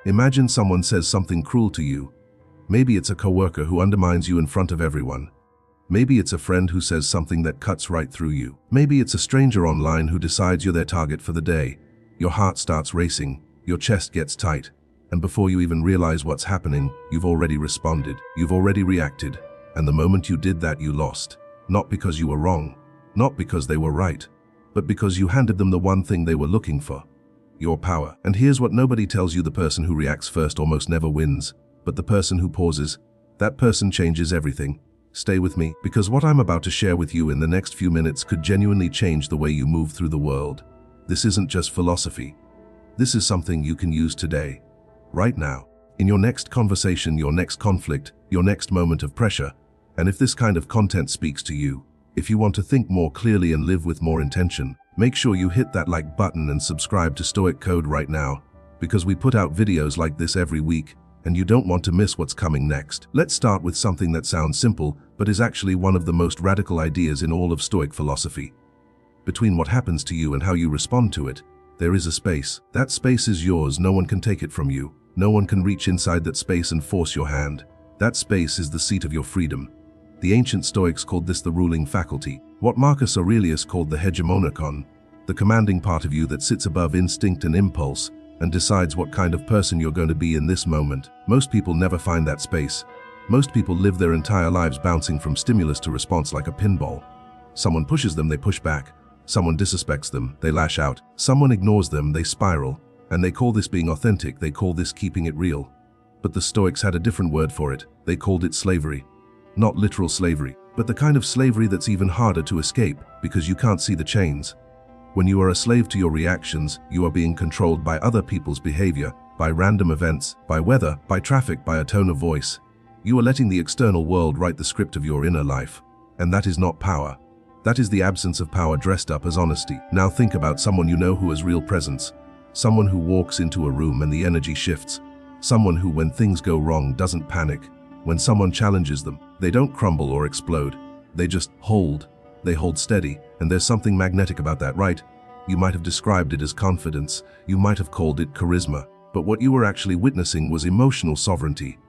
Imagine someone says something cruel to you. Maybe it's a coworker who undermines you in front of everyone. Maybe it's a friend who says something that cuts right through you. Maybe it's a stranger online who decides you're their target for the day. Your heart starts racing, your chest gets tight, and before you even realize what's happening, you've already responded, you've already reacted, and the moment you did that, you lost. Not because you were wrong, not because they were right, but because you handed them the one thing they were looking for: your power. And here's what nobody tells you: the person who reacts first almost never wins, but the person who pauses, that person changes everything. Stay with me, because what I'm about to share with you in the next few minutes could genuinely change the way you move through the world. This isn't just philosophy. This is something you can use today, right now, in your next conversation, your next conflict, your next moment of pressure. And if this kind of content speaks to you, if you want to think more clearly and live with more intention, make sure you hit that like button and subscribe to Stoic Code right now, because we put out videos like this every week, and you don't want to miss what's coming next. Let's start with something that sounds simple, but is actually one of the most radical ideas in all of Stoic philosophy. Between what happens to you and how you respond to it, there is a space. That space is yours. No one can take it from you. No one can reach inside that space and force your hand. That space is the seat of your freedom. The ancient Stoics called this the ruling faculty, what Marcus Aurelius called the hegemonikon, the commanding part of you that sits above instinct and impulse and decides what kind of person you're going to be in this moment. Most people never find that space. Most people live their entire lives bouncing from stimulus to response like a pinball. Someone pushes them, they push back. Someone disrespects them, they lash out. Someone ignores them, they spiral. And they call this being authentic, they call this keeping it real. But the Stoics had a different word for it. They called it slavery. Not literal slavery, but the kind of slavery that's even harder to escape because you can't see the chains. When you are a slave to your reactions, you are being controlled by other people's behavior, by random events, by weather, by traffic, by a tone of voice. You are letting the external world write the script of your inner life. And that is not power. That is the absence of power dressed up as honesty. Now think about someone you know who has real presence. Someone who walks into a room and the energy shifts. Someone who, when things go wrong, doesn't panic. When someone challenges them, they don't crumble or explode. They just hold. They hold steady, and there's something magnetic about that, right? You might have described it as confidence. You might have called it charisma. But what you were actually witnessing was emotional sovereignty.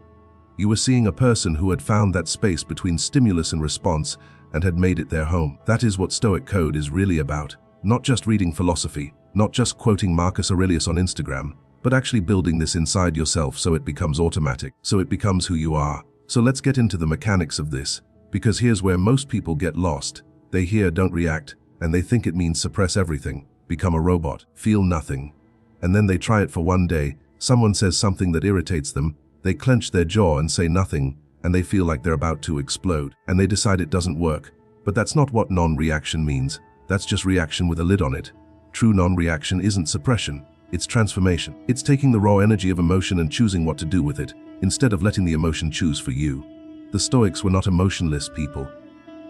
You were seeing a person who had found that space between stimulus and response and had made it their home. That is what Stoic Code is really about. Not just reading philosophy, not just quoting Marcus Aurelius on Instagram, but actually building this inside yourself so it becomes automatic, so it becomes who you are. So let's get into the mechanics of this, because here's where most people get lost. They hear "don't react," and they think it means suppress everything, become a robot, feel nothing. And then they try it for one day, someone says something that irritates them, they clench their jaw and say nothing, and they feel like they're about to explode, and they decide it doesn't work. But that's not what non-reaction means. That's just reaction with a lid on it. True non-reaction isn't suppression, it's transformation. It's taking the raw energy of emotion and choosing what to do with it, instead of letting the emotion choose for you. The Stoics were not emotionless people.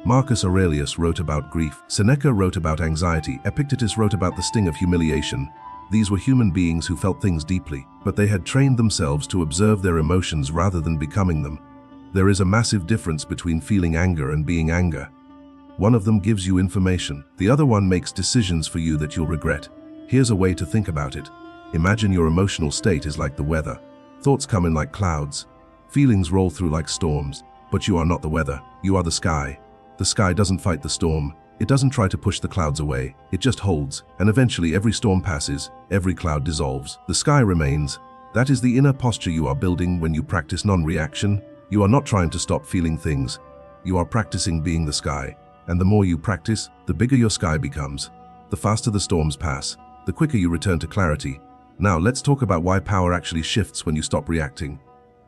Marcus Aurelius wrote about grief. Seneca wrote about anxiety. Epictetus wrote about the sting of humiliation. These were human beings who felt things deeply, but they had trained themselves to observe their emotions rather than becoming them. There is a massive difference between feeling anger and being anger. One of them gives you information. The other one makes decisions for you that you'll regret. Here's a way to think about it. Imagine your emotional state is like the weather. Thoughts come in like clouds. Feelings roll through like storms. But you are not the weather. You are the sky. The sky doesn't fight the storm. It doesn't try to push the clouds away. It just holds. And eventually every storm passes. Every cloud dissolves. The sky remains. That is the inner posture you are building when you practice non-reaction. You are not trying to stop feeling things. You are practicing being the sky. And the more you practice, the bigger your sky becomes. The faster the storms pass, the quicker you return to clarity. Now let's talk about why power actually shifts when you stop reacting.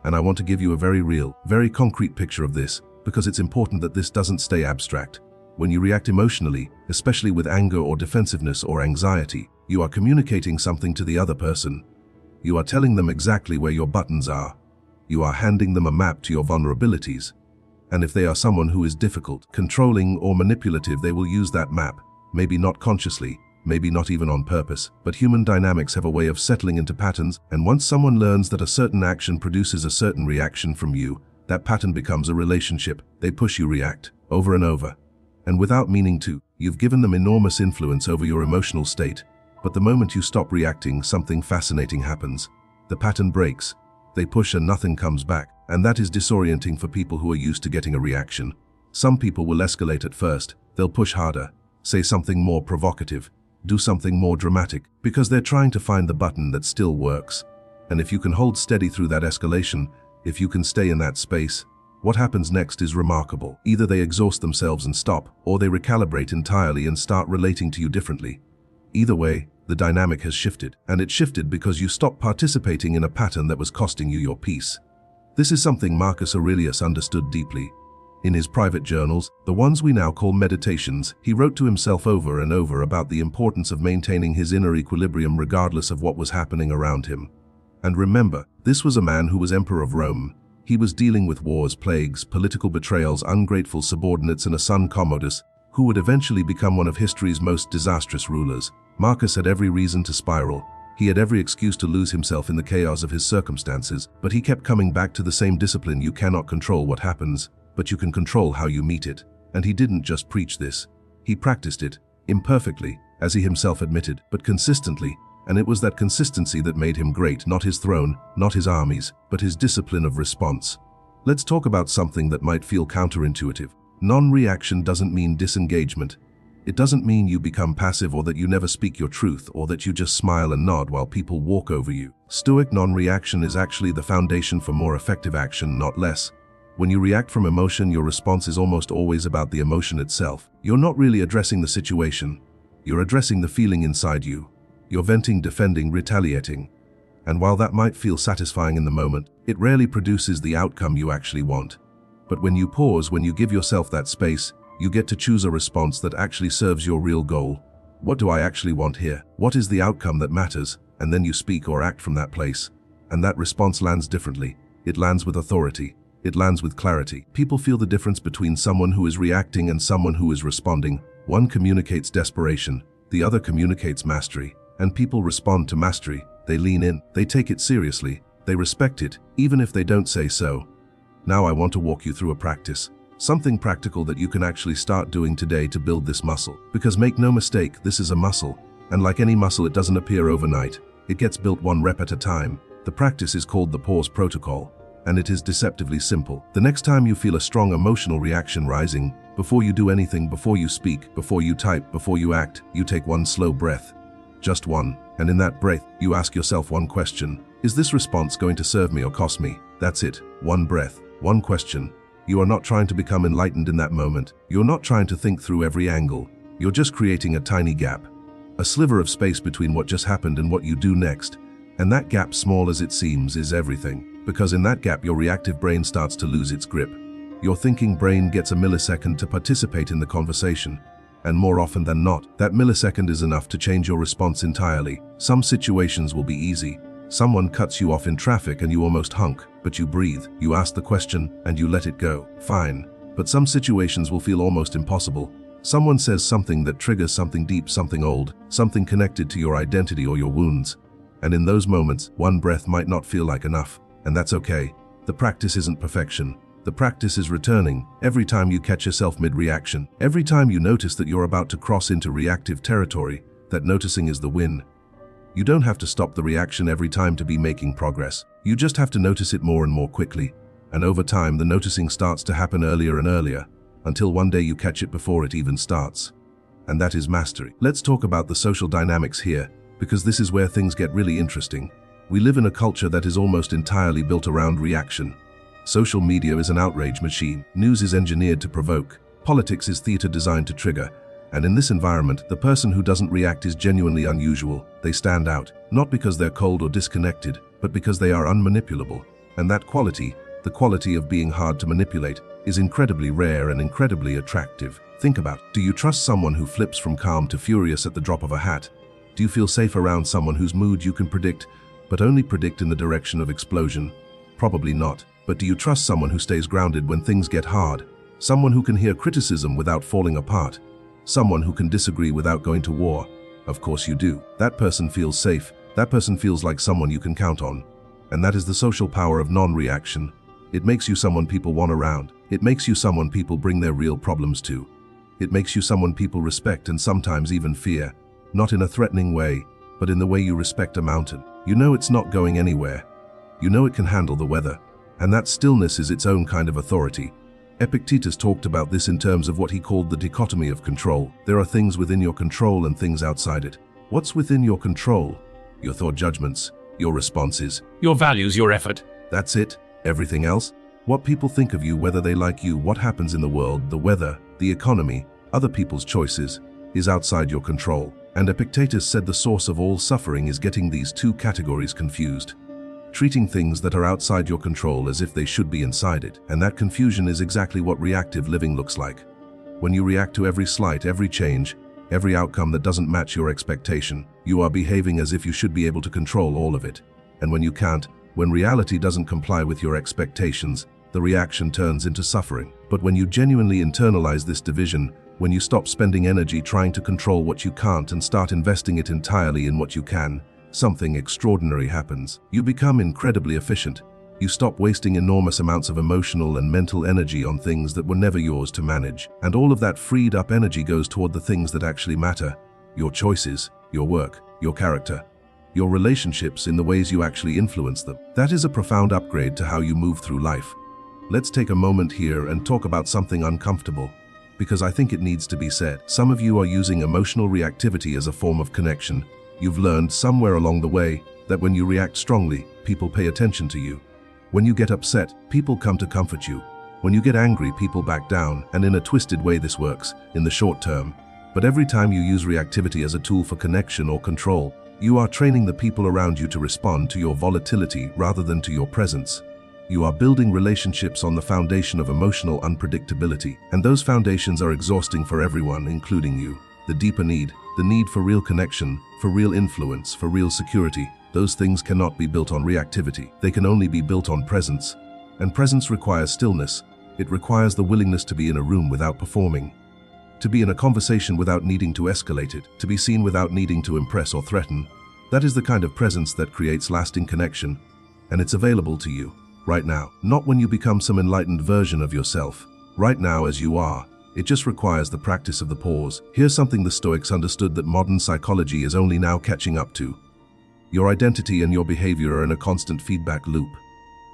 And I want to give you a very real, very concrete picture of this, because it's important that this doesn't stay abstract. When you react emotionally, especially with anger or defensiveness or anxiety, you are communicating something to the other person. You are telling them exactly where your buttons are. You are handing them a map to your vulnerabilities. And if they are someone who is difficult, controlling, or manipulative, they will use that map, maybe not consciously, maybe not even on purpose, but human dynamics have a way of settling into patterns, and once someone learns that a certain action produces a certain reaction from you, that pattern becomes a relationship. They push you react, over and over. And without meaning to, you've given them enormous influence over your emotional state. But the moment you stop reacting, something fascinating happens. The pattern breaks. They push and nothing comes back. And that is disorienting for people who are used to getting a reaction. Some people will escalate at first. They'll push harder, say something more provocative, do something more dramatic, because they're trying to find the button that still works. And if you can hold steady through that escalation, if you can stay in that space, what happens next is remarkable. Either they exhaust themselves and stop, or they recalibrate entirely and start relating to you differently. Either way, the dynamic has shifted, and it shifted because you stopped participating in a pattern that was costing you your peace. This is something Marcus Aurelius understood deeply. In his private journals, the ones we now call meditations, he wrote to himself over and over about the importance of maintaining his inner equilibrium regardless of what was happening around him. And remember, this was a man who was emperor of Rome. He was dealing with wars, plagues, political betrayals, ungrateful subordinates, and a son Commodus, who would eventually become one of history's most disastrous rulers. Marcus had every reason to spiral. He had every excuse to lose himself in the chaos of his circumstances, but he kept coming back to the same discipline. You cannot control what happens, but you can control how you meet it. And he didn't just preach this. He practiced it, imperfectly, as he himself admitted, but consistently. And it was that consistency that made him great, not his throne, not his armies, but his discipline of response. Let's talk about something that might feel counterintuitive. Non-reaction doesn't mean disengagement. It doesn't mean you become passive or that you never speak your truth or that you just smile and nod while people walk over you. Stoic non-reaction is actually the foundation for more effective action, not less. When you react from emotion, your response is almost always about the emotion itself. You're not really addressing the situation. You're addressing the feeling inside you. You're venting, defending, retaliating. And while that might feel satisfying in the moment, it rarely produces the outcome you actually want. But when you pause, when you give yourself that space, you get to choose a response that actually serves your real goal. What do I actually want here? What is the outcome that matters? And then you speak or act from that place. And that response lands differently. It lands with authority. It lands with clarity. People feel the difference between someone who is reacting and someone who is responding. One communicates desperation, the other communicates mastery. And people respond to mastery. They lean in, they take it seriously, they respect it, even if they don't say so. Now I want to walk you through a practice. Something practical that you can actually start doing today to build this muscle. Because make no mistake, this is a muscle. And like any muscle, it doesn't appear overnight. It gets built one rep at a time. The practice is called the pause protocol. And it is deceptively simple. The next time you feel a strong emotional reaction rising, before you do anything, before you speak, before you type, before you act, you take one slow breath. Just one. And in that breath, you ask yourself one question. Is this response going to serve me or cost me? That's it. One breath. One question. You are not trying to become enlightened in that moment. You're not trying to think through every angle. You're just creating a tiny gap. A sliver of space between what just happened and what you do next. And that gap, small as it seems, is everything. Because in that gap, your reactive brain starts to lose its grip. Your thinking brain gets a millisecond to participate in the conversation. And more often than not, that millisecond is enough to change your response entirely. Some situations will be easy. Someone cuts you off in traffic and you almost hunk, but you breathe, you ask the question, and you let it go. Fine. But some situations will feel almost impossible. Someone says something that triggers something deep, something old, something connected to your identity or your wounds. And in those moments, one breath might not feel like enough. And that's okay. The practice isn't perfection. The practice is returning. Every time you catch yourself mid-reaction, every time you notice that you're about to cross into reactive territory, that noticing is the win. You don't have to stop the reaction every time to be making progress. You just have to notice it more and more quickly. And over time, the noticing starts to happen earlier and earlier, until one day you catch it before it even starts. And that is mastery. Let's talk about the social dynamics here, because this is where things get really interesting. We live in a culture that is almost entirely built around reaction. Social media is an outrage machine. News is engineered to provoke. Politics is theater designed to trigger. And in this environment, the person who doesn't react is genuinely unusual. They stand out, not because they're cold or disconnected, but because they are unmanipulable. And that quality, the quality of being hard to manipulate, is incredibly rare and incredibly attractive. Think about, do you trust someone who flips from calm to furious at the drop of a hat? Do you feel safe around someone whose mood you can predict, but only predict in the direction of explosion? Probably not. But do you trust someone who stays grounded when things get hard? Someone who can hear criticism without falling apart? Someone who can disagree without going to war? Of course you do. That person feels safe. That person feels like someone you can count on. And that is the social power of non-reaction. It makes you someone people want around. It makes you someone people bring their real problems to. It makes you someone people respect and sometimes even fear. Not in a threatening way, but in the way you respect a mountain. You know it's not going anywhere. You know it can handle the weather. And that stillness is its own kind of authority. Epictetus talked about this in terms of what he called the dichotomy of control. There are things within your control and things outside it. What's within your control? Your thought judgments, your responses, your values, your effort. That's it. Everything else? What people think of you, whether they like you, what happens in the world, the weather, the economy, other people's choices, is outside your control. And Epictetus said the source of all suffering is getting these two categories confused. Treating things that are outside your control as if they should be inside it. And that confusion is exactly what reactive living looks like. When you react to every slight, every change, every outcome that doesn't match your expectation, you are behaving as if you should be able to control all of it. And when you can't, when reality doesn't comply with your expectations, the reaction turns into suffering. But when you genuinely internalize this division, when you stop spending energy trying to control what you can't and start investing it entirely in what you can, something extraordinary happens. You become incredibly efficient. You stop wasting enormous amounts of emotional and mental energy on things that were never yours to manage. And all of that freed up energy goes toward the things that actually matter: your choices, your work, your character, your relationships, in the ways you actually influence them. That is a profound upgrade to how you move through life. Let's take a moment here and talk about something uncomfortable, because I think it needs to be said. Some of you are using emotional reactivity as a form of connection. You've learned somewhere along the way that when you react strongly, people pay attention to you. When you get upset, people come to comfort you. When you get angry, people back down, and in a twisted way this works, in the short term. But every time you use reactivity as a tool for connection or control, you are training the people around you to respond to your volatility rather than to your presence. You are building relationships on the foundation of emotional unpredictability, and those foundations are exhausting for everyone, including you. The deeper need, the need for real connection, for real influence, for real security, those things cannot be built on reactivity. They can only be built on presence. And presence requires stillness. It requires the willingness to be in a room without performing, to be in a conversation without needing to escalate it, to be seen without needing to impress or threaten. That is the kind of presence that creates lasting connection, and it's available to you right now. Not when you become some enlightened version of yourself. Right now as you are. It just requires the practice of the pause. Here's something the Stoics understood that modern psychology is only now catching up to. Your identity and your behavior are in a constant feedback loop.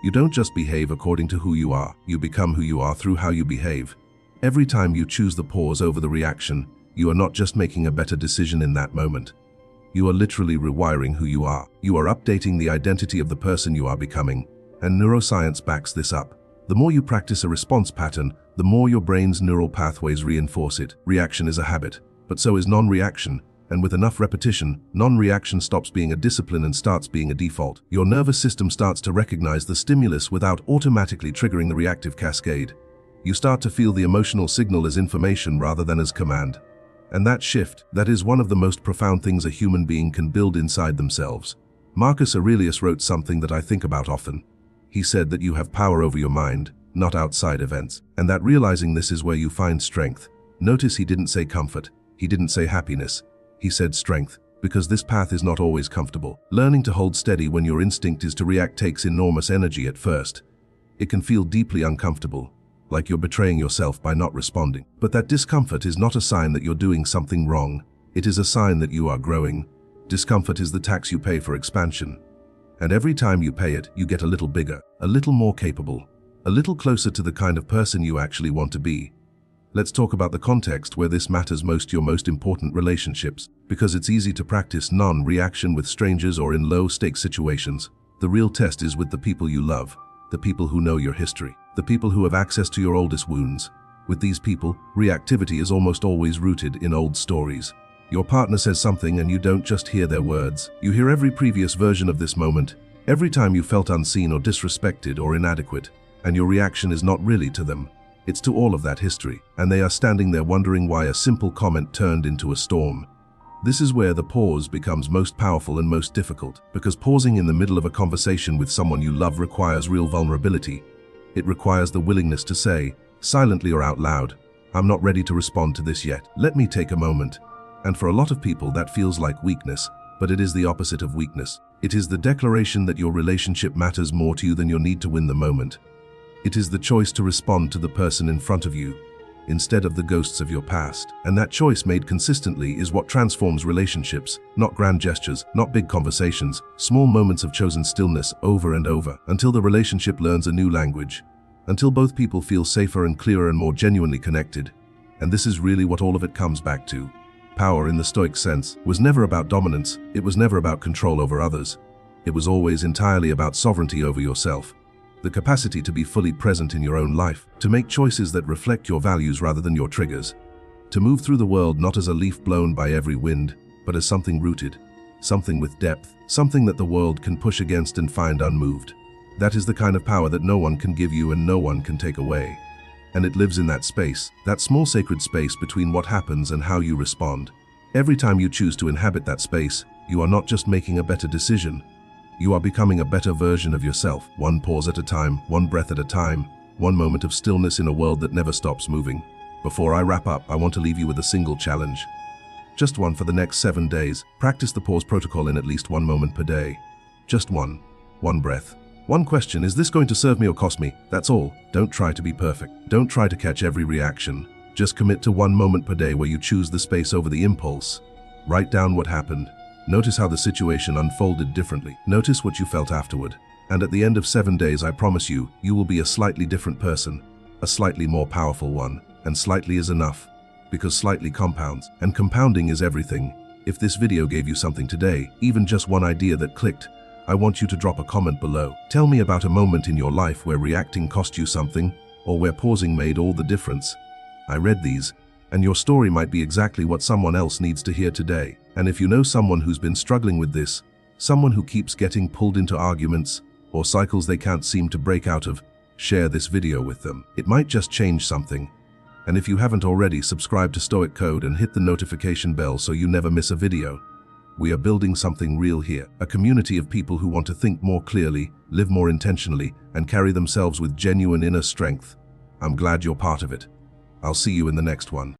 You don't just behave according to who you are, you become who you are through how you behave. Every time you choose the pause over the reaction, you are not just making a better decision in that moment. You are literally rewiring who you are. You are updating the identity of the person you are becoming, and neuroscience backs this up. The more you practice a response pattern, the more your brain's neural pathways reinforce it. Reaction is a habit, but so is non-reaction. And with enough repetition, non-reaction stops being a discipline and starts being a default. Your nervous system starts to recognize the stimulus without automatically triggering the reactive cascade. You start to feel the emotional signal as information rather than as command. And that shift, that is one of the most profound things a human being can build inside themselves. Marcus Aurelius wrote something that I think about often. He said that you have power over your mind, not outside events, and that realizing this is where you find strength. Notice he didn't say comfort, he didn't say happiness. He said strength, because this path is not always comfortable. Learning to hold steady when your instinct is to react takes enormous energy at first. It can feel deeply uncomfortable, like you're betraying yourself by not responding. But that discomfort is not a sign that you're doing something wrong. It is a sign that you are growing. Discomfort is the tax you pay for expansion. And every time you pay it, you get a little bigger, a little more capable, a little closer to the kind of person you actually want to be. Let's talk about the context where this matters most: your most important relationships, because it's easy to practice non-reaction with strangers or in low-stakes situations. The real test is with the people you love, the people who know your history, the people who have access to your oldest wounds. With these people, reactivity is almost always rooted in old stories. Your partner says something and you don't just hear their words. You hear every previous version of this moment, every time you felt unseen or disrespected or inadequate, and your reaction is not really to them. It's to all of that history, and they are standing there wondering why a simple comment turned into a storm. This is where the pause becomes most powerful and most difficult, because pausing in the middle of a conversation with someone you love requires real vulnerability. It requires the willingness to say, silently or out loud, "I'm not ready to respond to this yet. Let me take a moment." And for a lot of people that feels like weakness, but it is the opposite of weakness. It is the declaration that your relationship matters more to you than your need to win the moment. It is the choice to respond to the person in front of you, instead of the ghosts of your past. And that choice made consistently is what transforms relationships, not grand gestures, not big conversations, small moments of chosen stillness over and over, until the relationship learns a new language, until both people feel safer and clearer and more genuinely connected. And this is really what all of it comes back to. Power, in the Stoic sense, was never about dominance, it was never about control over others. It was always entirely about sovereignty over yourself. The capacity to be fully present in your own life, to make choices that reflect your values rather than your triggers, to move through the world not as a leaf blown by every wind, but as something rooted, something with depth, something that the world can push against and find unmoved. That is the kind of power that no one can give you and no one can take away. And it lives in that space, that small sacred space between what happens and how you respond. Every time you choose to inhabit that space, you are not just making a better decision, you are becoming a better version of yourself, one pause at a time, one breath at a time, one moment of stillness in a world that never stops moving. Before I wrap up, I want to leave you with a single challenge. Just one for the next 7 days. Practice the pause protocol in at least 1 moment per day. Just one breath. One question: is this going to serve me or cost me? That's all. Don't try to be perfect. Don't try to catch every reaction. Just commit to 1 moment per day where you choose the space over the impulse. Write down what happened. Notice how the situation unfolded differently. Notice what you felt afterward. And at the end of 7 days, I promise you, you will be a slightly different person, a slightly more powerful one. And slightly is enough, because slightly compounds, and compounding is everything. If this video gave you something today, even just one idea that clicked, I want you to drop a comment below. Tell me about a moment in your life where reacting cost you something, or where pausing made all the difference. I read these, and your story might be exactly what someone else needs to hear today. And if you know someone who's been struggling with this, someone who keeps getting pulled into arguments or cycles they can't seem to break out of, share this video with them. It might just change something. And if you haven't already, subscribe to Stoic Code and hit the notification bell so you never miss a video. We are building something real here, a community of people who want to think more clearly, live more intentionally, and carry themselves with genuine inner strength. I'm glad you're part of it. I'll see you in the next one.